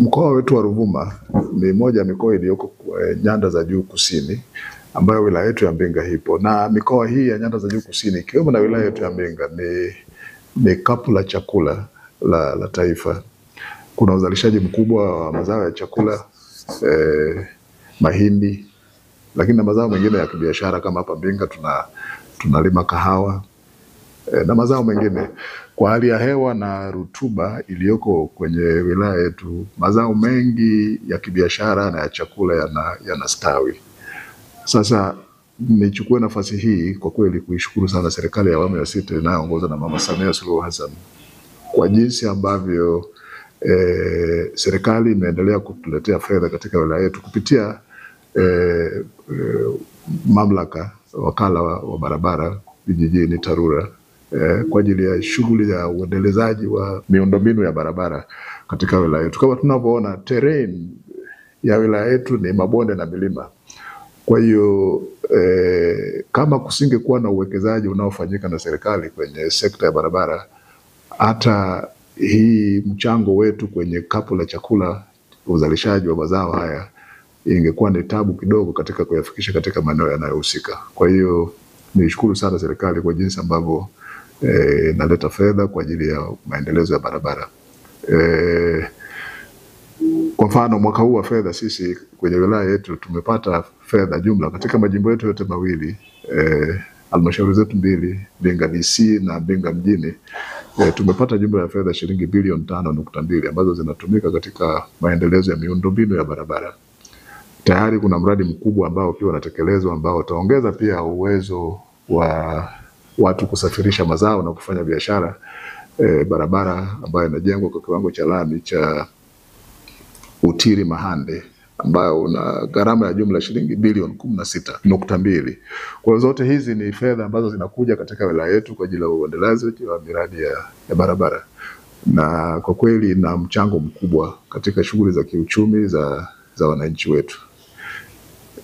Mkoa wetu wa Ruvuma ni moja ya mikoa iliyoko nyanda za juu kusini, ambayo wilaya yetu ya Mbinga ipo, na mikoa hii ya nyanda za juu kusini ikiwemo na wilaya yetu ya Mbinga ni kapu la chakula la taifa. Kuna uzalishaji mkubwa wa mazao ya chakula, mahindi, lakini na mazao mengine ya kibiashara. Kama hapa Mbinga tunalima kahawa na mazao mengine. Kwa hali ya hewa na rutuba iliyoko kwenye wilaya yetu, mazao mengi ya kibiashara na ya chakula yanastawi. Sasa nichukue nafasi hii kwa kweli kuishukuru sana serikali ya awamu ya sita inayoongozwa na Mama Samia Suluhu Hassan kwa jinsi ambavyo serikali imeendelea kutuletea fedha katika wilaya yetu kupitia mamlaka wakala wa barabara vijijini TARURA kwa ajili ya shughuli ya uendelezaji wa miundombinu ya barabara katika wilaya yetu. Kama tunavyoona, terrain ya wilaya yetu ni mabonde na milima. Kwa hiyo kama kusingekuwa na uwekezaji unaofanyika na serikali kwenye sekta ya barabara, hata hii mchango wetu kwenye kapu la chakula, uzalishaji wa mazao haya, ingekuwa ni tabu kidogo katika kuyafikisha katika maeneo yanayohusika. Kwa hiyo nishukuru sana serikali kwa jinsi ambavyo naleta fedha kwa ajili ya maendelezo ya barabara. Kwa mfano mwaka huu wa fedha sisi kwenye wilaya yetu tumepata fedha jumla katika majimbo yetu yote mawili, halmashauri zetu mbili, Mbinga DC na Mbinga mjini, tumepata jumla ya fedha shilingi bilioni 5.2 ambazo zinatumika katika maendelezo ya miundombinu ya barabara. Tayari kuna mradi mkubwa ambao pia unatekelezwa ambao utaongeza pia uwezo wa watu kusafirisha mazao na kufanya biashara. Barabara ambayo inajengwa kwa kiwango cha lami cha Utiri Mahande ambayo una gharama ya jumla shilingi bilioni 16.2. Kwa hiyo zote hizi ni fedha ambazo zinakuja katika wilaya yetu kwa ajili ya uendelezaji wa miradi ya barabara, na kwa kweli na mchango mkubwa katika shughuli za kiuchumi za wananchi wetu.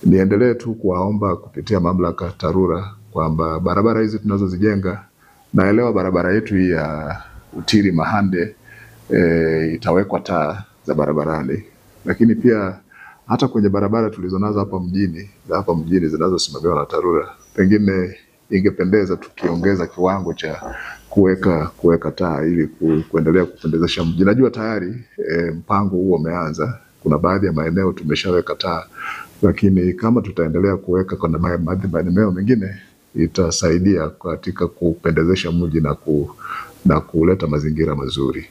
Niendelee tu kuwaomba kupitia mamlaka TARURA kwamba barabara hizi tunazozijenga, naelewa barabara yetu hii ya Utiri Mahande itawekwa taa za barabarani, lakini pia hata kwenye barabara tulizonazo hapa mjini zinazosimamiwa na TARURA, pengine ingependeza tukiongeza kiwango cha kuweka taa ili kuendelea kupendezesha mji. Najua tayari mpango huo umeanza, kuna baadhi ya maeneo tumeshaweka taa, lakini kama tutaendelea kuweka kwa maeneo mengine itasaidia katika kupendezesha mji na kuleta mazingira mazuri.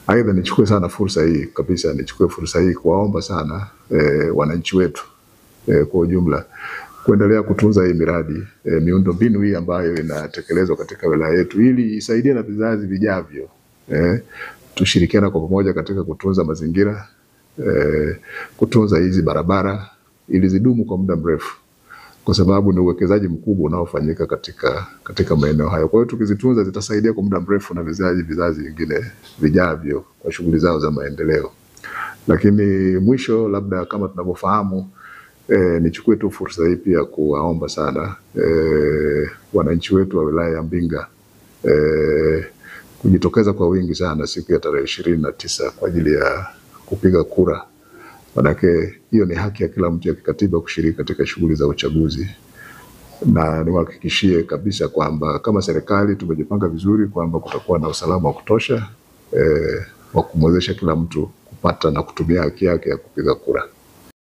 Aidha nichukue fursa hii kuwaomba sana wananchi wetu kwa ujumla kuendelea kutunza hii miradi, miundombinu hii ambayo inatekelezwa katika wilaya yetu ili isaidie na vizazi vijavyo. Tushirikiana kwa pamoja katika kutunza mazingira, kutunza hizi barabara ili zidumu kwa muda mrefu, kwa sababu ni uwekezaji mkubwa unaofanyika katika maeneo hayo. Kwa hiyo tukizitunza zitasaidia kwa muda mrefu na vizazi vingine vijavyo kwa shughuli zao za maendeleo. Lakini mwisho, labda kama tunavyofahamu, nichukue tu fursa hii pia kuwaomba sana wananchi wetu wa wilaya ya Mbinga kujitokeza kwa wingi sana siku ya tarehe 29 kwa ajili ya kupiga kura. Manake hiyo ni haki ya kila mtu ya kikatiba kushiriki katika shughuli za uchaguzi, na niwahakikishie kabisa kwamba kama serikali tumejipanga vizuri kwamba kutakuwa na usalama wa kutosha wa kumwezesha kila mtu kupata na kutumia haki yake ya kupiga kura.